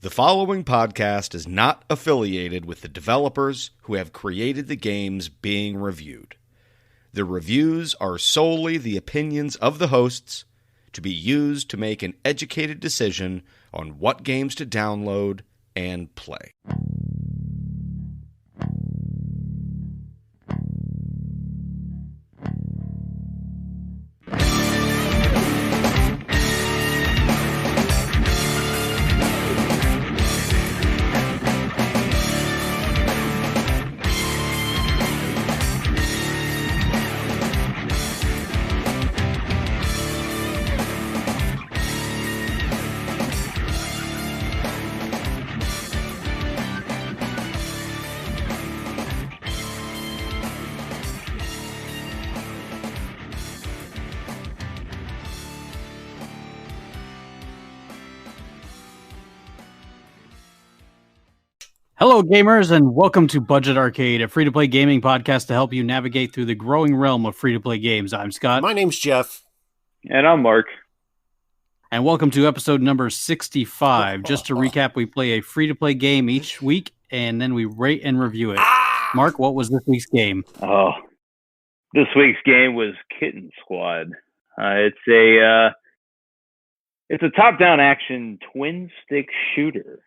The following podcast is not affiliated with the developers who have created the games being reviewed. The reviews are solely the opinions of the hosts to be used to make an educated decision on what games to download and play. Hello, gamers, and welcome to Budget Arcade, a free-to-play gaming podcast to help you navigate through the growing realm of free-to-play games. I'm Scott. My name's Jeff. And I'm Mark. And welcome to episode number 65. Just to recap, we play a free-to-play game each week, and then we rate and review it. Mark, what was this week's game? Oh, this week's game was Kitten Squad. It's a top-down action twin-stick shooter.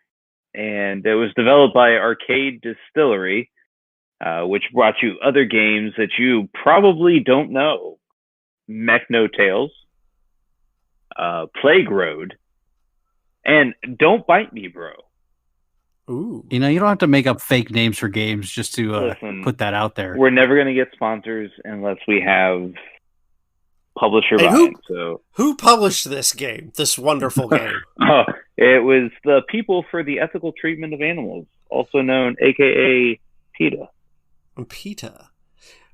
And it was developed by Arcade Distillery, which brought you other games that you probably don't know. Mech No Tales, Plague Road, and Don't Bite Me, Bro. Ooh. You know, you don't have to make up fake names for games just to put that out there. We're never going to get sponsors unless we have publisher buy-in. Who published this game, this wonderful game? Oh, it was the People for the Ethical Treatment of Animals, also known, a.k.a. PETA. PETA.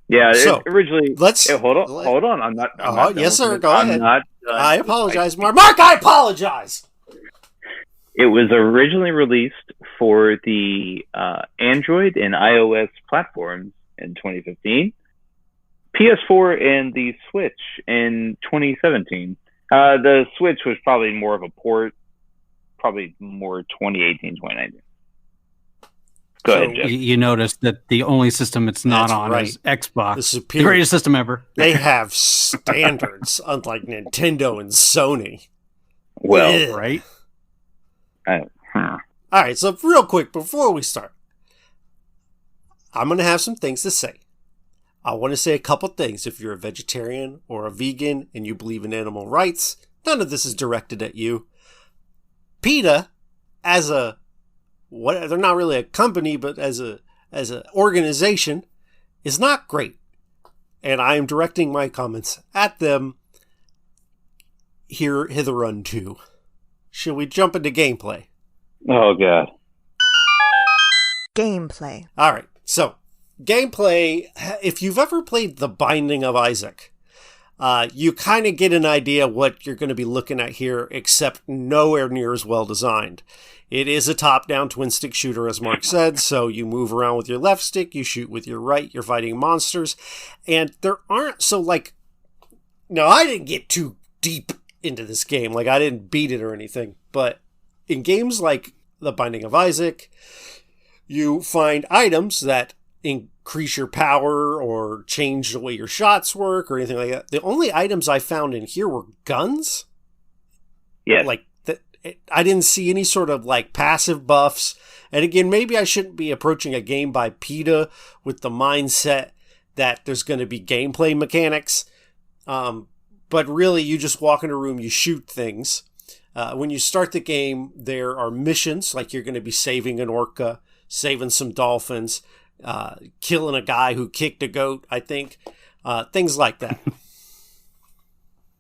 Yeah, so, originally... hold on. I'm not yes, sir, go ahead. I apologize, Mark. Mark, I apologize! It was originally released for the Android and iOS platforms in 2015, PS4 and the Switch in 2017. The Switch was probably more of a port, probably more 2018, 2019. Go ahead, Jeff. You noticed that the only system it's not on is Xbox. The greatest system ever. They have standards, unlike Nintendo and Sony. Well, right? All right, so real quick, before we start, I'm going to have some things to say. I want to say a couple things. If you're a vegetarian or a vegan and you believe in animal rights, none of this is directed at you. PETA, as they're not really a company, but as an organization, is not great. And I am directing my comments at them hither unto. Shall we jump into gameplay? Oh, God. Gameplay. All right, so gameplay, if you've ever played The Binding of Isaac, you kind of get an idea what you're going to be looking at here, except nowhere near as well designed. It is a top-down twin-stick shooter, as Mark said, so you move around with your left stick, you shoot with your right, you're fighting monsters, and there aren't, now I didn't get too deep into this game, I didn't beat it or anything, but in games like The Binding of Isaac, you find items that increase your power or change the way your shots work or anything like that. The only items I found in here were guns. Yeah. I didn't see any sort of passive buffs. And again, maybe I shouldn't be approaching a game by PETA with the mindset that there's going to be gameplay mechanics. But really, you just walk in a room, you shoot things. When you start the game, there are missions, like you're going to be saving an orca, saving some dolphins, killing a guy who kicked a goat, I think. Things like that.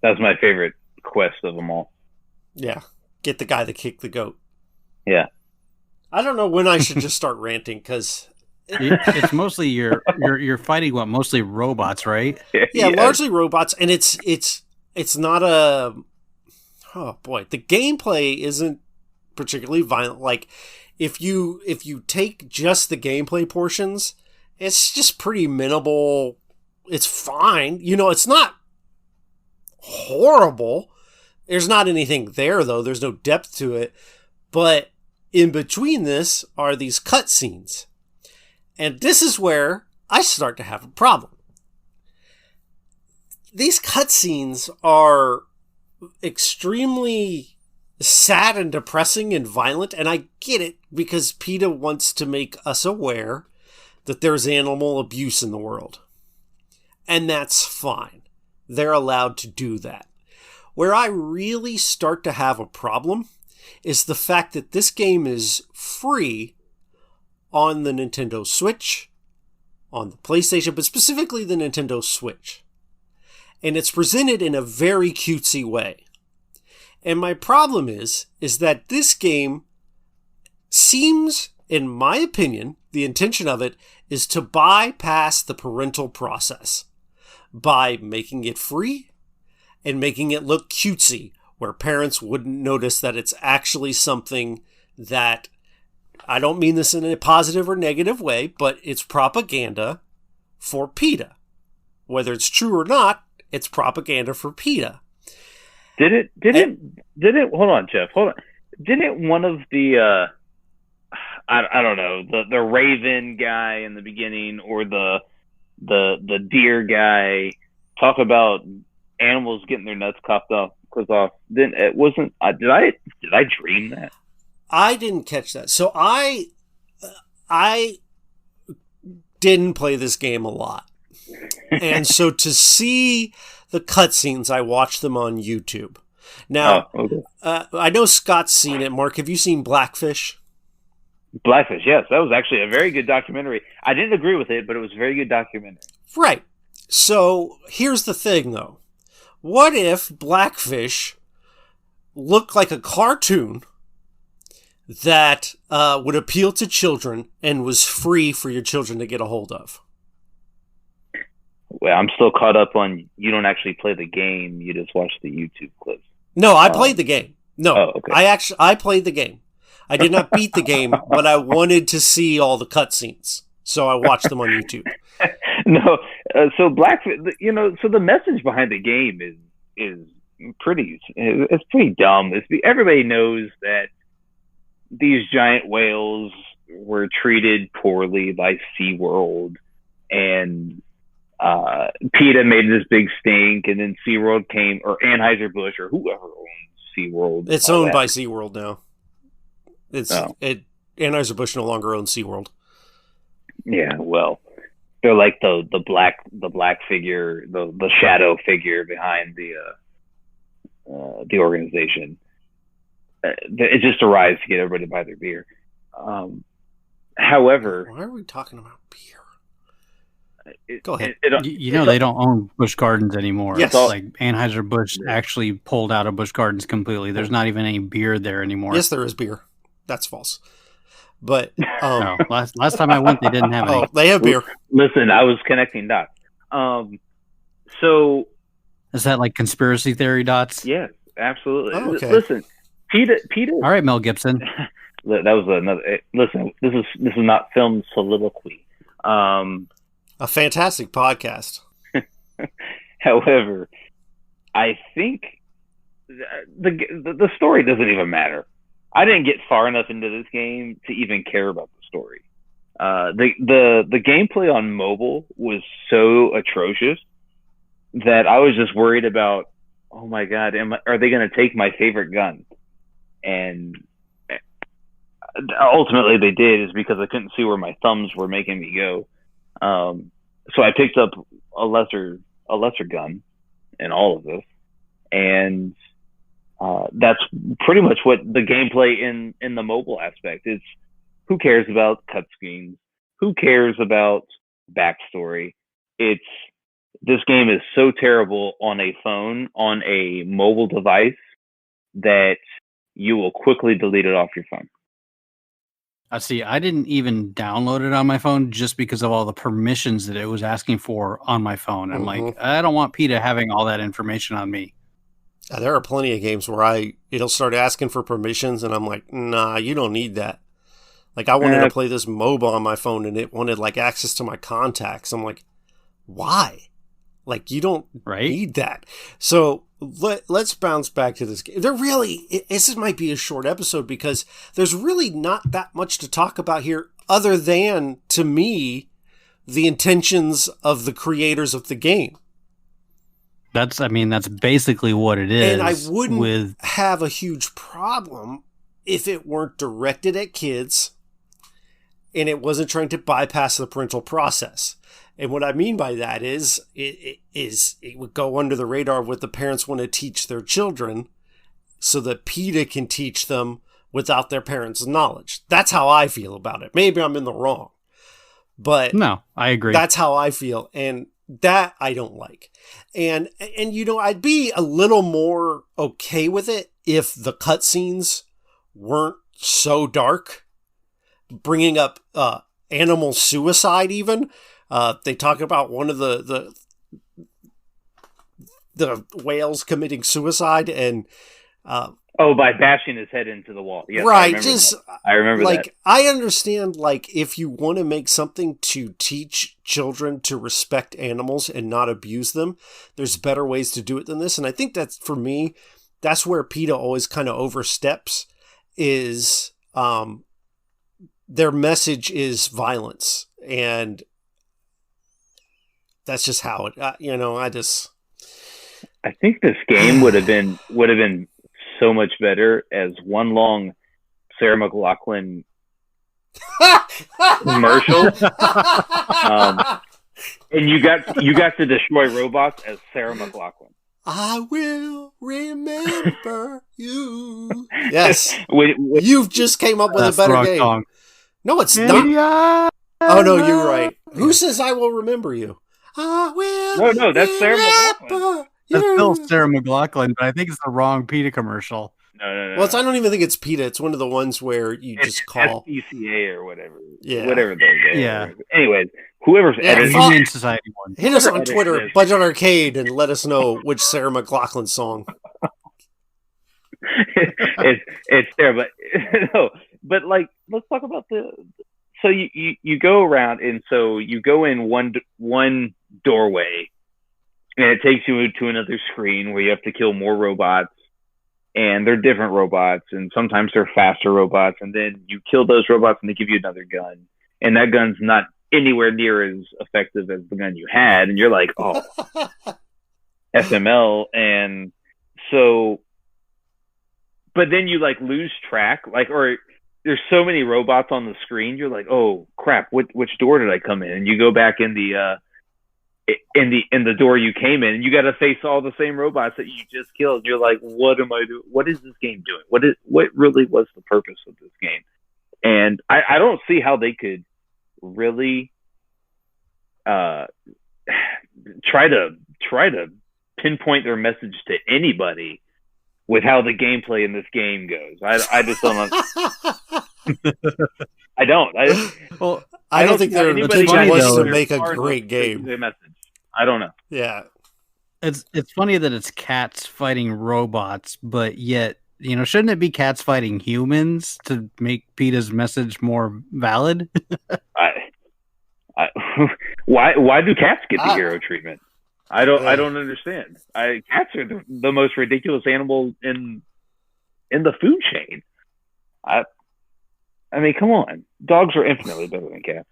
That's my favorite quest of them all. Yeah. Get the guy that kicked the goat. Yeah. I don't know when I should just start ranting, because it's mostly you're fighting mostly robots, right? Yeah, largely robots, and it's not a... Oh boy, the gameplay isn't particularly violent. If you take just the gameplay portions, it's just pretty minimal. It's fine. It's not horrible. There's not anything there, though. There's no depth to it. But in between this are these cutscenes. And this is where I start to have a problem. These cutscenes are extremely sad and depressing and violent, and I get it because PETA wants to make us aware that there's animal abuse in the world. And that's fine. They're allowed to do that. Where I really start to have a problem is the fact that this game is free on the Nintendo Switch, on the PlayStation, but specifically the Nintendo Switch. And it's presented in a very cutesy way. And my problem is that this game seems, in my opinion, the intention of it is to bypass the parental process by making it free and making it look cutesy, where parents wouldn't notice that it's actually something that, I don't mean this in a positive or negative way, but it's propaganda for PETA. Whether it's true or not, it's propaganda for PETA. Did it hold on, Jeff, hold on. Didn't one of the I don't know, the Raven guy in the beginning, or the deer guy, talk about animals getting their nuts chopped off? Then it wasn't. Did I dream that? I didn't catch that. So I didn't play this game a lot, and so to see the cutscenes, I watched them on YouTube. Now, okay. I know Scott's seen it. Mark, have you seen Blackfish? Blackfish, yes. That was actually a very good documentary. I didn't agree with it, but it was a very good documentary. Right. So here's the thing, though. What if Blackfish looked like a cartoon that would appeal to children and was free for your children to get a hold of? Well, I'm still caught up on, you don't actually play the game, you just watch the YouTube clips. No, I played the game. No, okay. I played the game. I did not beat the game, but I wanted to see all the cutscenes, so I watched them on YouTube. No, so Blackfish, so the message behind the game is pretty dumb. Everybody knows that these giant whales were treated poorly by SeaWorld, and PETA made this big stink, and then SeaWorld came, or Anheuser-Busch, or whoever owns SeaWorld. It's owned by SeaWorld now. Anheuser-Busch no longer owns SeaWorld. Yeah, well, they're like the black figure, the shadow figure behind the organization. It just arrives to get everybody to buy their beer. However, why are we talking about beer? Go ahead. They don't own Busch Gardens anymore. Yes. Like Anheuser-Busch actually pulled out of Busch Gardens completely. There's not even any beer there anymore. Yes, there is beer. That's false. But no, last time I went, they didn't have any. Oh, they have beer. Listen, I was connecting dots. So is that like conspiracy theory dots? Yes, absolutely. Oh, okay. Listen, PETA. All right, Mel Gibson. That was another. Listen, this is not film soliloquy. A fantastic podcast. However, I think the story doesn't even matter. I didn't get far enough into this game to even care about the story. The gameplay on mobile was so atrocious that I was just worried about, oh my God, are they going to take my favorite gun? And ultimately they did, is because I couldn't see where my thumbs were making me go. So I picked up a lesser gun in all of this, and that's pretty much what the gameplay in the mobile aspect is. Who cares about cutscenes? Who cares about backstory? This game is so terrible on a phone, on a mobile device, that you will quickly delete it off your phone. See, I didn't even download it on my phone just because of all the permissions that it was asking for on my phone. I'm like, I don't want PETA having all that information on me. There are plenty of games where it'll start asking for permissions, and I'm like, nah, you don't need that. Like, I wanted to play this MOBA on my phone, and it wanted, like, access to my contacts. I'm like, why? Like, you don't need that. So, let's bounce back to this game. This might be a short episode because there's really not that much to talk about here other than, to me, the intentions of the creators of the game. That's basically what it is. And I wouldn't have a huge problem if it weren't directed at kids and it wasn't trying to bypass the parental process. And what I mean by that is it would go under the radar of what the parents want to teach their children so that PETA can teach them without their parents' knowledge. That's how I feel about it. Maybe I'm in the wrong. But no, I agree. That's how I feel. And that I don't like. And I'd be a little more okay with it if the cutscenes weren't so dark, bringing up animal suicide even. They talk about one of the whales committing suicide and by bashing his head into the wall. Yes, right. I remember that. I understand, if you want to make something to teach children to respect animals and not abuse them, there's better ways to do it than this. And I think that's, for me, that's where PETA always kind of oversteps, is their message is violence. And that's just how it, I think this game would have been so much better as one long Sarah McLachlan commercial. And you got to destroy robots as Sarah McLachlan. I will remember you. Yes. Wait. You've just came up with a better game. Song. No, it's not. Oh, no, you're right. Who says I will remember you? I will. No, that's Sarah McLachlan. That's still Sarah McLachlan, but I think it's the wrong PETA commercial. No. Well, I don't even think it's PETA. It's one of the ones where it's just call SPCA or whatever. Yeah. Whatever they do. Yeah. Anyways, whoever's editing Humane Society one. Hit us on Twitter, Budget Arcade, and let us know which Sarah McLachlan song. it's there, but no. But let's talk about so you go around, and so you go in one doorway, and it takes you to another screen where you have to kill more robots, and they're different robots, and sometimes they're faster robots, and then you kill those robots and they give you another gun, and that gun's not anywhere near as effective as the gun you had, and you're like, oh, SML. And so, but then you lose track, or there's so many robots on the screen, you're like, oh crap, which door did I come in? And you go back in the door you came in, and you got to face all the same robots that you just killed. And you're like, what am I doing? What is this game doing? What really was the purpose of this game? And I don't see how they could really try to pinpoint their message to anybody with how the gameplay in this game goes. I just don't. I don't. I don't think their intention was to make a great game. Message. I don't know. Yeah. It's funny that it's cats fighting robots, but yet, shouldn't it be cats fighting humans to make PETA's message more valid? Why do cats get the hero treatment? I don't understand. Cats are the most ridiculous animal in the food chain. I mean, come on. Dogs are infinitely better than cats.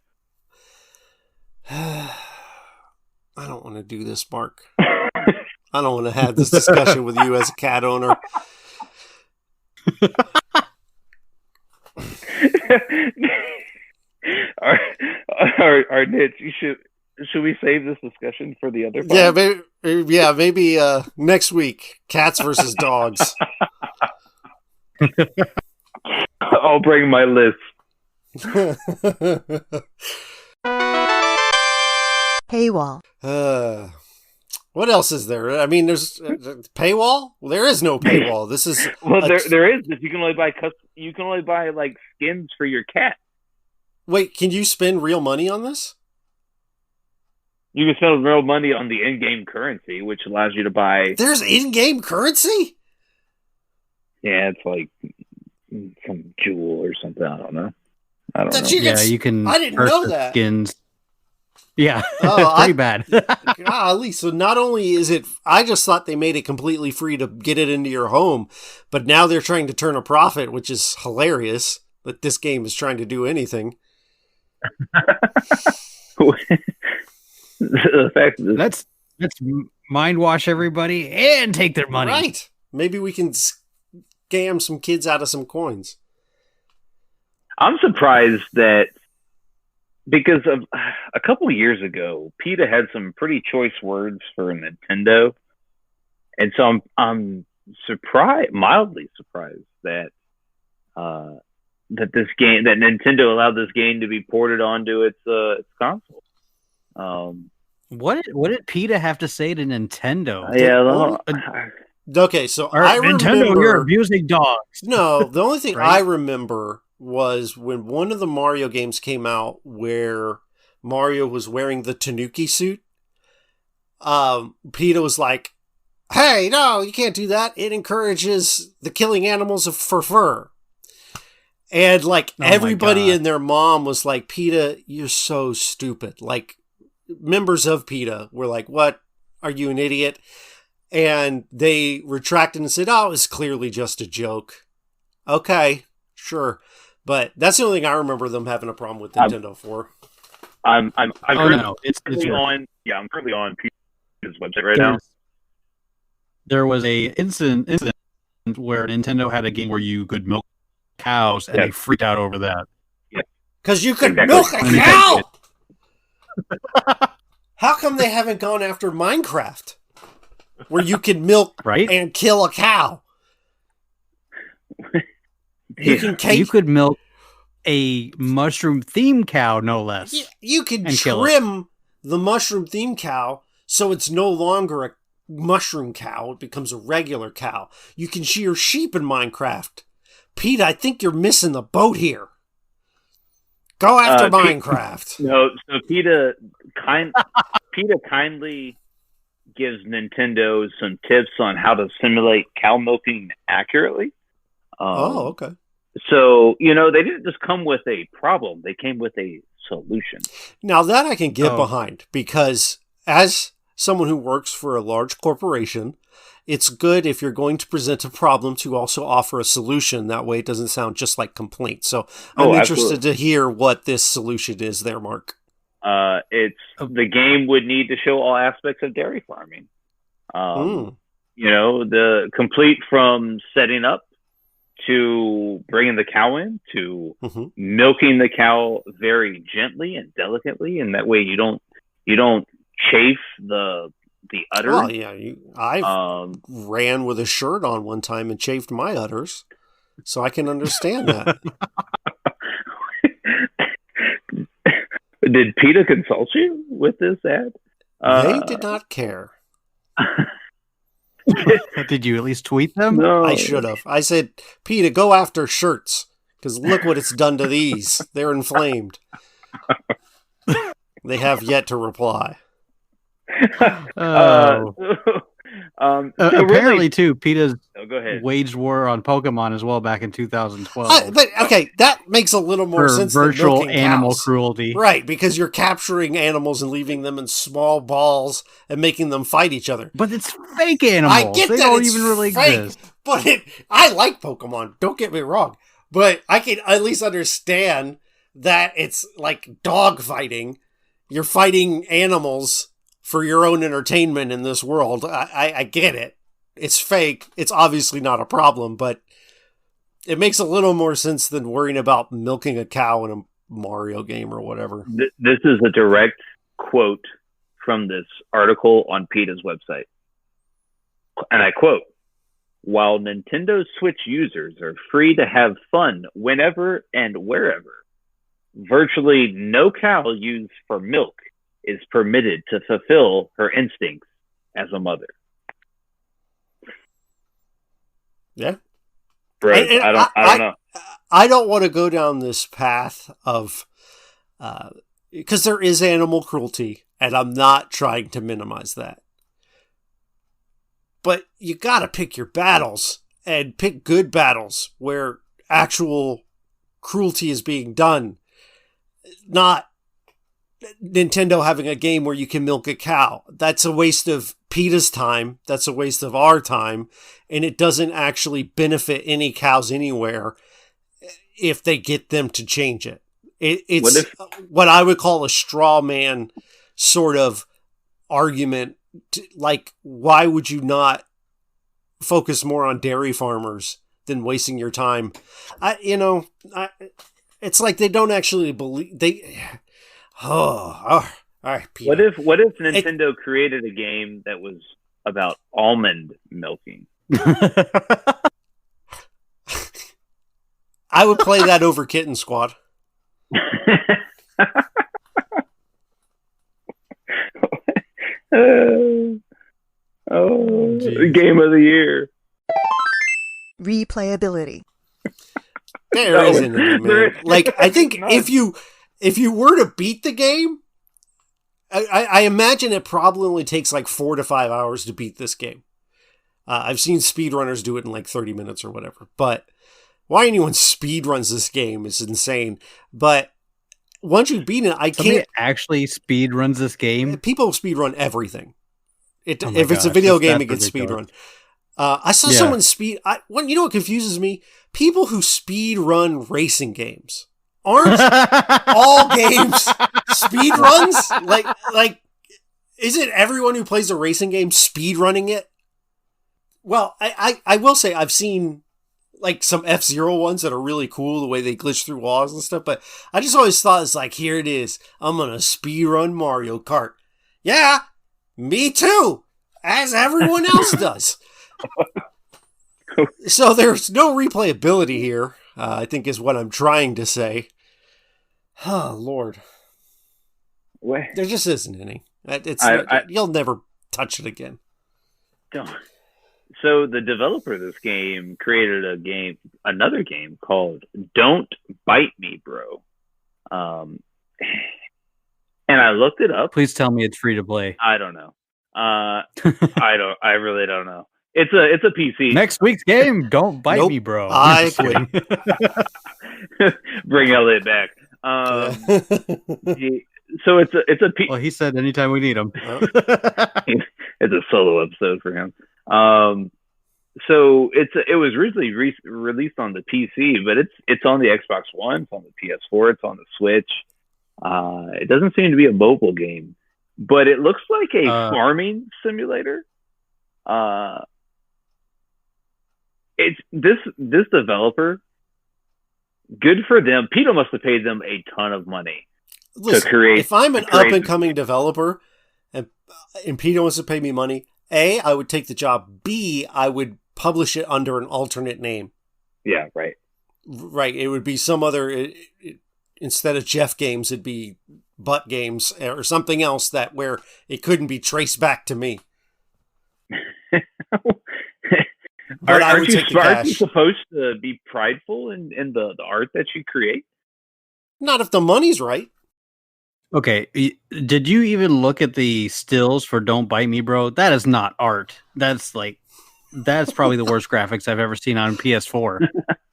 I don't want to do this, Mark. I don't want to have this discussion with you as a cat owner. Our niche. Should we save this discussion for the other part? Maybe next week. Cats versus dogs. I'll bring my list. Paywall. What else is there? I mean, there's paywall. Well, there is no paywall. This is there is. You can only buy skins for your cat. Wait, can you spend real money on this? You can spend real money on the in-game currency, which allows you to buy. There's in-game currency? Yeah, it's like some jewel or something. I don't know. You can. I didn't know that. Skins. Yeah, Oh, pretty bad. Golly, so not only is it, I just thought they made it completely free to get it into your home, but now they're trying to turn a profit, which is hilarious that this game is trying to do anything. The fact that Let's mind wash everybody and take their money. Right. Maybe we can scam some kids out of some coins. I'm surprised that because of a couple of years ago, PETA had some pretty choice words for Nintendo, and so I'm surprised, mildly surprised that that Nintendo allowed this game to be ported onto its console. What did PETA have to say to Nintendo? Okay, so I Nintendo, you're abusing dogs. No, the only thing Right? I remember was when one of the Mario games came out where Mario was wearing the Tanuki suit. PETA was like, "Hey, no, you can't do that. It encourages the killing animals for fur." And like everybody and their mom was like, "PETA, you're so stupid." Like members of PETA were like, "What? Are you an idiot?" And they retracted and said, "Oh, it's clearly just a joke." Okay, sure. But that's the only thing I remember them having a problem with Nintendo for. I'm it's on. Yeah, I'm currently on PETA's website right now. There was a incident where Nintendo had a game where you could milk cows, and they freaked out over that. Because you could milk a cow! How come they haven't gone after Minecraft? Where you can milk and kill a cow. You could milk a mushroom-themed cow, no less. You can trim the mushroom-themed cow so it's no longer a mushroom cow. It becomes a regular cow. You can shear sheep in Minecraft. Pete, I think you're missing the boat here. Go after Minecraft. No, so PETA kindly gives Nintendo some tips on how to simulate cow milking accurately. Okay. So, they didn't just come with a problem. They came with a solution. Now that I can get behind, because as someone who works for a large corporation, it's good if you're going to present a problem to also offer a solution. That way it doesn't sound just like complaint. So I'm interested to hear what this solution is there, Mark. The game would need to show all aspects of dairy farming. The complete from setting up to bringing the cow in to milking the cow very gently and delicately, and that way you don't chafe the udder. Oh yeah, I ran with a shirt on one time and chafed my udders, so I can understand that. Did PETA consult you with this ad? They did not care. Did you at least tweet them? No. I should have. I said, PETA, go after shirts, because look what it's done to these. They're inflamed. They have yet to reply. Apparently, too, PETA's go ahead. waged war on Pokemon as well back in 2012. But okay, that makes a little more sense. Virtual than animal cows. cruelty, right? Because you're capturing animals and leaving them in small balls and making them fight each other. But it's fake animals. I get they that don't it's even really fake, exist. but I like Pokemon. Don't get me wrong, but I can at least understand that it's like dog fighting. You're fighting animals for your own entertainment in this world. I get it. It's fake. It's obviously not a problem, but it makes a little more sense than worrying about milking a cow in a Mario game or whatever. This is a direct quote from this article on PETA's website. And I quote, "While Nintendo Switch users are free to have fun whenever and wherever, virtually no cow used for milk is permitted to fulfill her instincts as a mother." Yeah. Right. I don't know. I don't want to go down this path of, because there is animal cruelty, and I'm not trying to minimize that. But you got to pick your battles and pick good battles where actual cruelty is being done, not Nintendo having a game where you can milk a cow. That's a waste of PETA's time. That's a waste of our time. And it doesn't actually benefit any cows anywhere if they get them to change it. It's what I would call a straw man sort of argument. Like, why would you not focus more on dairy farmers than wasting your time? It's like they don't actually believe all right, Peter. What if Nintendo created a game that was about almond milking? I would play that over Kitten Squad. Game of the year. Replayability. There isn't any, man. Like, I think if you were to beat the game, I imagine it probably only takes like 4 to 5 hours to beat this game. I've seen speedrunners do it in like 30 minutes or whatever. But why anyone speedruns this game is insane. But once you beat it, Somebody actually speedruns this game? People speedrun everything. If it's a video game, it gets speedrun. I saw someone you know what confuses me? People who speedrun racing games. Aren't all games speedruns? Like, isn't everyone who plays a racing game speedrunning it? Well, I will say I've seen like some F-Zero ones that are really cool, the way they glitch through walls and stuff, but I just always thought it's like, here it is. I'm gonna speedrun Mario Kart. Yeah, me too, as everyone else does. So there's no replayability here, I think is what I'm trying to say. Oh, Lord. What? There just isn't any. You'll never touch it again. Don't. So the developer of this game created another game called Don't Bite Me, Bro. And I looked it up. Please tell me it's free to play. I don't know. I really don't know. It's a PC. Next week's game, Don't Bite Me, Bro. I quit. Bring Elliot back. So it's a PC. Well, he said anytime we need him. It's a solo episode for him. So it was originally released on the PC, but it's on the Xbox One, it's on the PS4, it's on the Switch. It doesn't seem to be a mobile game, but it looks like a farming simulator. It's this developer. Good for them. PETA must have paid them a ton of money to create. If I'm an up and coming developer, and PETA wants to pay me money, A, I would take the job. B, I would publish it under an alternate name. Yeah, right. Right. It would be some other. Instead of Jeff Games, it'd be Butt Games or something else where it couldn't be traced back to me. Aren't you supposed to be prideful in the art that you create? Not if the money's right. Okay, did you even look at the stills for Don't Bite Me, Bro? That is not art. That's probably the worst graphics I've ever seen on PS4.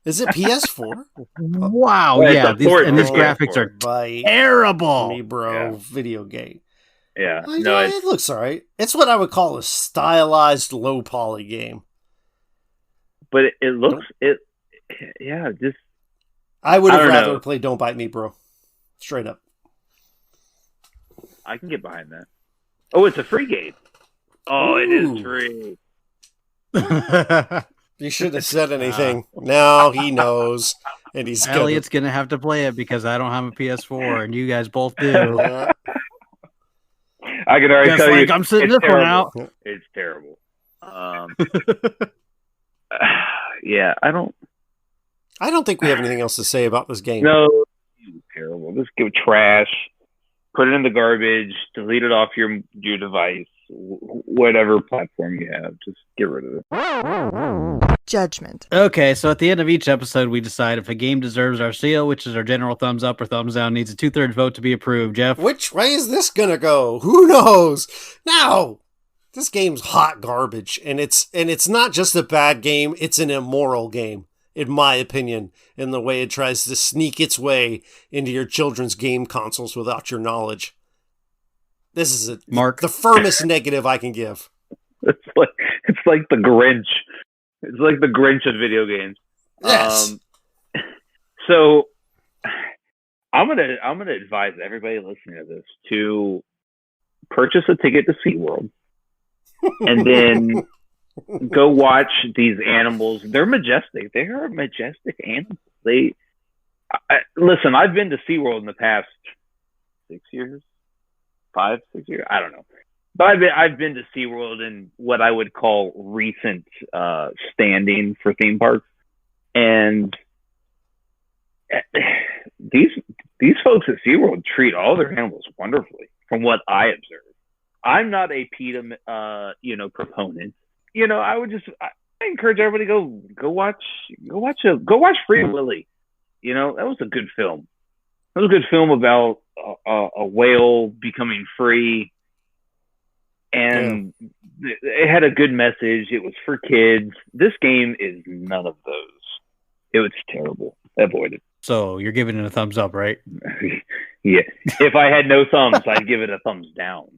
Is it PS4? Wow, yeah. These graphics are terrible. Me, bro, video game. Yeah. It looks all right. It's what I would call a stylized low poly game. But it looks I would have rather played Don't Bite Me, Bro. Straight up. I can get behind that. Oh, it's a free game. Oh, Ooh. It is free. You shouldn't have said anything. Now he knows, and he's Elliot's gonna have to play it because I don't have a PS4, and you guys both do. I can already tell you, I'm sitting this one out. It's terrible. Yeah, I don't think we have anything else to say about this game. No, it's terrible. Just give trash. Put it in the garbage. Delete it off your device. Whatever platform you have, just get rid of it. Judgment. Okay, so at the end of each episode, we decide if a game deserves our seal, which is our general thumbs up or thumbs down, needs a 2/3 vote to be approved. Jeff? Which way is this gonna go? Who knows? Now, this game's hot garbage, and it's not just a bad game, it's an immoral game, in my opinion, in the way it tries to sneak its way into your children's game consoles without your knowledge. This is Mark. the firmest negative I can give. It's like the Grinch. It's like the Grinch of video games. Yes. So I'm gonna advise everybody listening to this to purchase a ticket to SeaWorld and then go watch these animals. They're majestic. They are majestic animals. Listen, I've been to SeaWorld in the past 6 years, 5, 6 years. I don't know. But I've been to SeaWorld in what I would call recent standing for theme parks. And these folks at SeaWorld treat all their animals wonderfully, from what I observe. I'm not a PETA, proponent. I encourage everybody to go watch Free Willy. That was a good film. It was a good film about a whale becoming free, and it had a good message. It was for kids. This game is none of those. It was terrible. Avoid it. So you're giving it a thumbs up, right? Yeah. If I had no thumbs, I'd give it a thumbs down.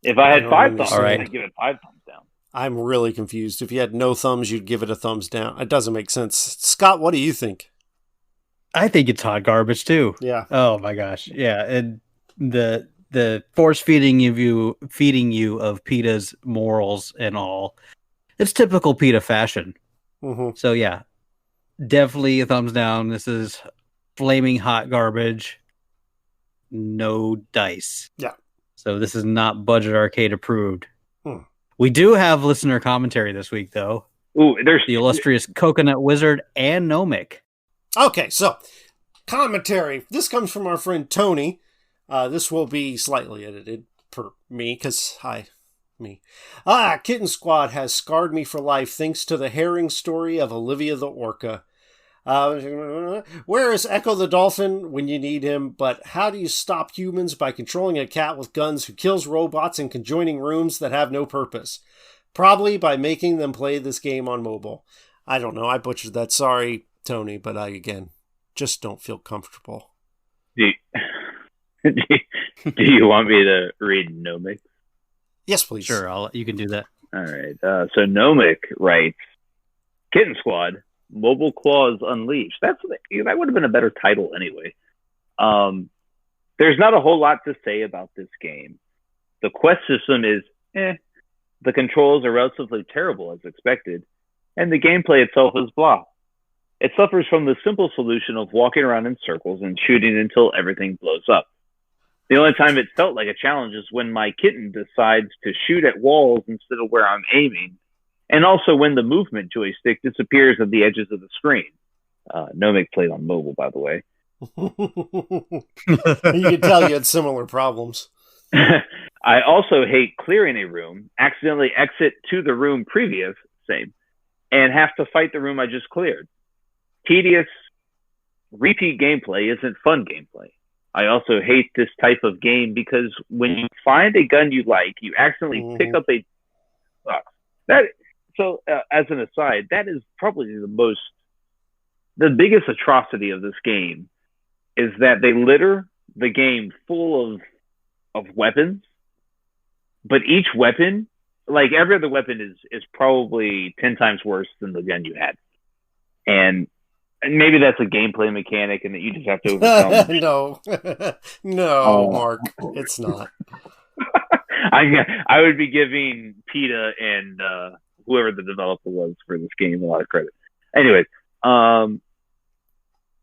If I had 5 thumbs, I'd give it 5 thumbs down. I'm really confused. If you had no thumbs, you'd give it a thumbs down. It doesn't make sense. Scott, what do you think? I think it's hot garbage too. Yeah. Oh my gosh. Yeah. And the force feeding you of PETA's morals and all. It's typical PETA fashion. Mm-hmm. So yeah, definitely a thumbs down. This is flaming hot garbage. No dice. Yeah. So this is not Budget Arcade approved. We do have listener commentary this week, though. Ooh, there's the illustrious Coconut Wizard and Nomic. Okay, so commentary. This comes from our friend Tony. This will be slightly edited per me, because me. Kitten Squad has scarred me for life thanks to the herring story of Olivia the Orca. Where is Echo the Dolphin when you need him? But how do you stop humans by controlling a cat with guns who kills robots in conjoining rooms that have no purpose? Probably by making them play this game on mobile. I don't know. I butchered that. Sorry, Tony, but I, again, just don't feel comfortable. Do you want me to read Nomic? Yes, please. Sure, you can do that. All right. So Nomic writes, Kitten Squad, Mobile Claws Unleashed. That would have been a better title anyway. There's not a whole lot to say about this game. The quest system is the controls are relatively terrible as expected, and the gameplay itself is blah. It suffers from the simple solution of walking around in circles and shooting until everything blows up. The only time it felt like a challenge is when my kitten decides to shoot at walls instead of where I'm aiming, and also when the movement joystick disappears at the edges of the screen. Nomic played on mobile, by the way. You can tell you had similar problems. I also hate clearing a room, accidentally exit to the room previous, same, and have to fight the room I just cleared. Tedious, repeat gameplay isn't fun gameplay. I also hate this type of game because when you find a gun you like, you accidentally pick up a... as an aside, that is probably the biggest atrocity of this game is that they litter the game full of weapons, but each weapon, like every other weapon, is probably 10 times worse than the gun you had. And maybe that's a gameplay mechanic and that you just have to overcome. No, Mark, it's not. I would be giving PETA and whoever the developer was for this game a lot of credit. Anyways,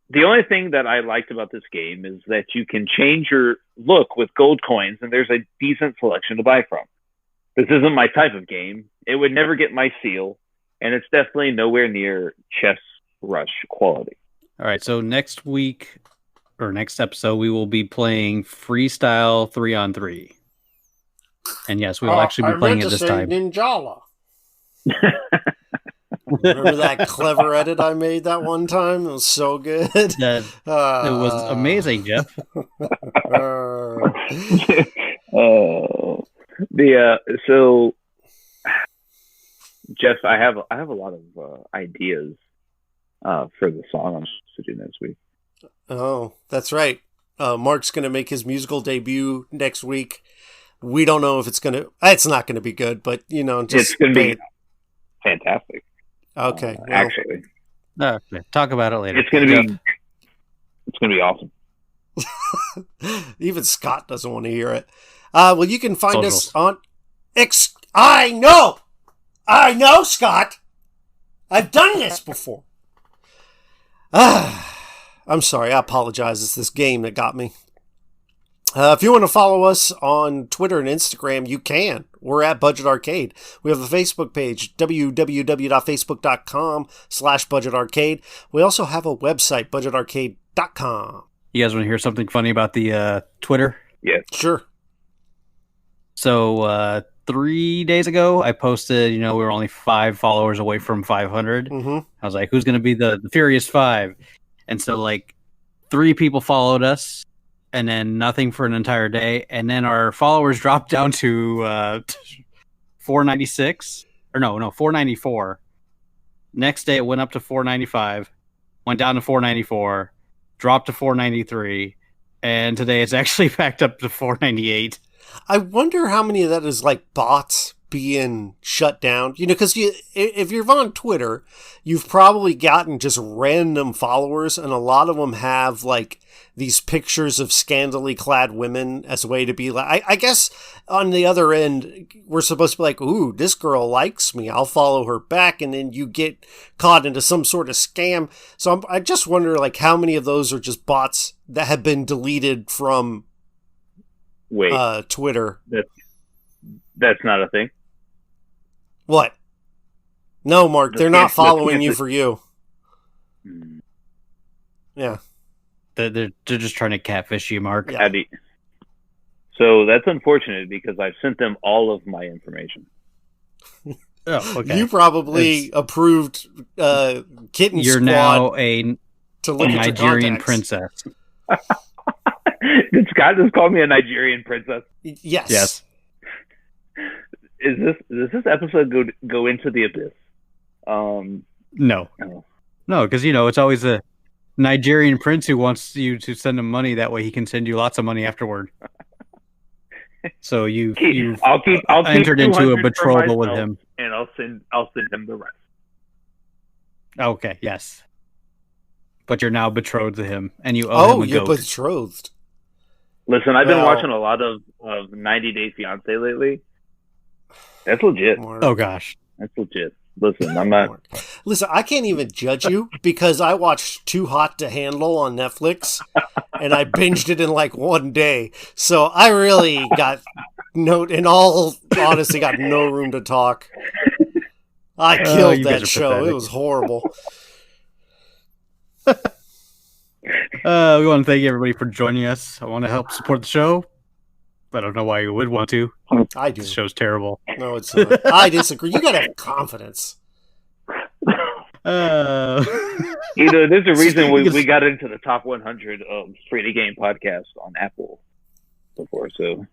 the only thing that I liked about this game is that you can change your look with gold coins, and there's a decent selection to buy from. This isn't my type of game. It would never get my seal, and it's definitely nowhere near Chess Rush quality. All right, so next episode, we will be playing Freestyle 3-on-3. And yes, we will actually be playing it this time. Ninjala. Remember that clever edit I made that one time? It was so good. It was amazing, Jeff. So Jeff, I have a lot of ideas for the song I'm supposed to do next week. Oh, that's right. Mark's going to make his musical debut next week. We don't know if it's not going to be good, but, just it's going to be fantastic. Okay. Actually. Okay, talk about it later. It's going to be awesome. Even Scott doesn't want to hear it. Well, you can find Socials. us on I know, Scott. I've done this before. I'm sorry. I apologize. It's this game that got me. If you want to follow us on Twitter and Instagram, you can. We're at Budget Arcade. We have a Facebook page, www.facebook.com/Budget Arcade. We also have a website, budgetarcade.com. You guys want to hear something funny about the Twitter? Yeah. Sure. So 3 days ago, I posted, we were only 5 followers away from 500. Mm-hmm. I was like, who's going to be the Furious 5? And so 3 people followed us, and then nothing for an entire day. And then our followers dropped down to 496. Or no, 494. Next day, it went up to 495, went down to 494, dropped to 493, and today it's actually backed up to 498. I wonder how many of that is bots being shut down. Because if you're on Twitter, you've probably gotten just random followers, and a lot of them have these pictures of scantily clad women as a way to be I guess on the other end, we're supposed to be ooh, this girl likes me, I'll follow her back, and then you get caught into some sort of scam. So I just wonder how many of those are just bots that have been deleted from Twitter. That's not a thing. What? No, Mark, they're not following you for you. Yeah. They're just trying to catfish you, Mark. Yeah. So that's unfortunate because I've sent them all of my information. Oh, okay. You probably approved Kitten You're Squad now a to look at your Nigerian contacts. princess. Did Scott just call me a Nigerian princess? Yes. Yes. Does this episode go into the abyss? No, because it's always a Nigerian prince who wants you to send him money. That way, he can send you lots of money afterward. So I'll keep entered into a 200 for betrothal with myself, him, and I'll send him the rest. Okay, yes, but you're now betrothed to him, and you owe him a you're goat. betrothed. Listen, I've been watching a lot of 90 Day Fiancé lately. That's legit. Mark. Oh gosh, That's legit. Listen, I'm not. Listen, I can't even judge you because I watched Too Hot to Handle on Netflix, and I binged it in one day. So I really in all honesty, got no room to talk. I killed you guys that are show. pathetic. It was horrible. We want to thank everybody for joining us. I want to help support the show. I don't know why you would want to. I do. This show's terrible. No, it's not. I disagree. You gotta have confidence. There's a reason we got into the top 100 of free to game podcasts on Apple before. So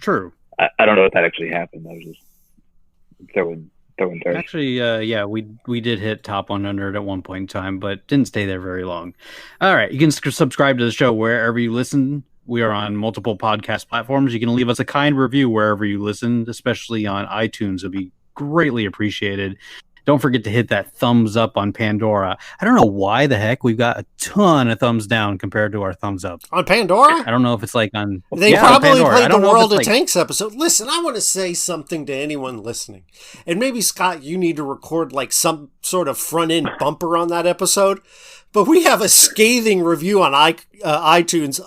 True. I don't know if that actually happened. I was just throwing darts. Actually, we did hit top 100 at one point in time, but didn't stay there very long. All right, you can subscribe to the show wherever you listen. We are on multiple podcast platforms. You can leave us a kind review wherever you listen, especially on iTunes. It'd be greatly appreciated. Don't forget to hit that thumbs up on Pandora. I don't know why the heck we've got a ton of thumbs down compared to our thumbs up. On Pandora? I don't know if it's on... They on probably Pandora. I played the don't know if World of it's Tanks episode. Listen, I want to say something to anyone listening. And maybe, Scott, you need to record some sort of front-end bumper on that episode. But we have a scathing review on iTunes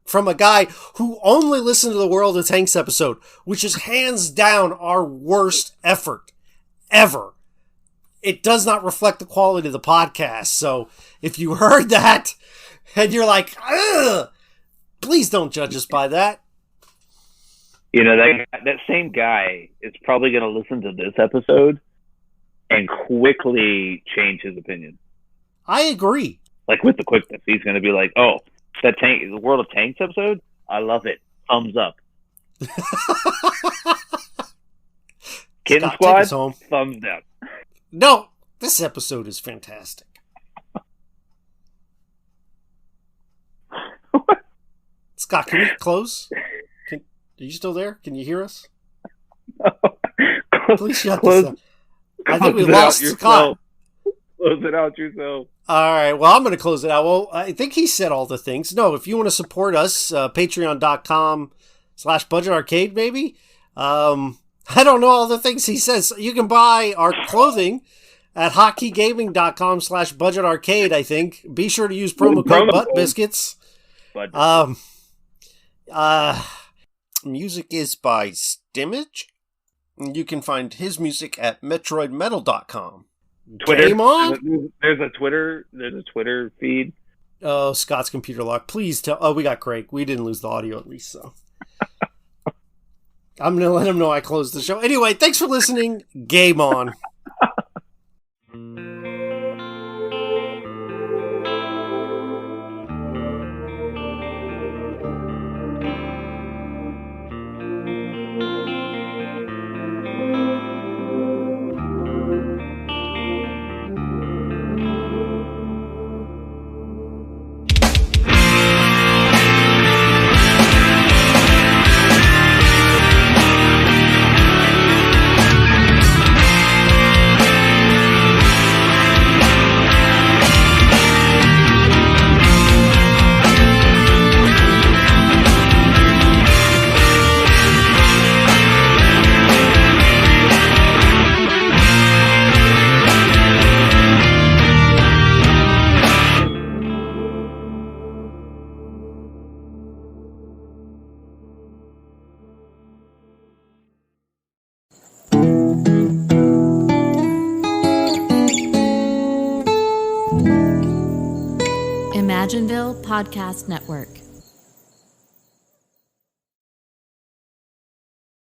from a guy who only listened to the World of Tanks episode, which is hands down our worst effort ever. It does not reflect the quality of the podcast. So if you heard that and you're like, ugh, please don't judge us by that. That same guy is probably going to listen to this episode and quickly change his opinion. I agree. With the quickness, he's going to be like, "Oh, the World of Tanks episode, I love it. Thumbs up." Kitten Scott, take us Squad, home. thumbs down. No, this episode is fantastic. Scott, can we close? Are you still there? Can you hear us? Please shut this up. I think we lost Scott. Close it out yourself. All right. Well, I'm going to close it out. Well, I think he said all the things. No, if you want to support us, patreon.com/budgetarcade, maybe. I don't know all the things he says. You can buy our clothing at hotkeygaming.com/budgetarcade, I think. Be sure to use promo code ButtBiscuits. Music is by Stimage. You can find his music at metroidmetal.com. Twitter. Game on? There's a Twitter feed. Oh, Scott's computer lock. Please tell. Oh, we got Craig. We didn't lose the audio at least, so. I'm going to let him know I closed the show. Anyway, thanks for listening. Game on. Imagineville Podcast Network.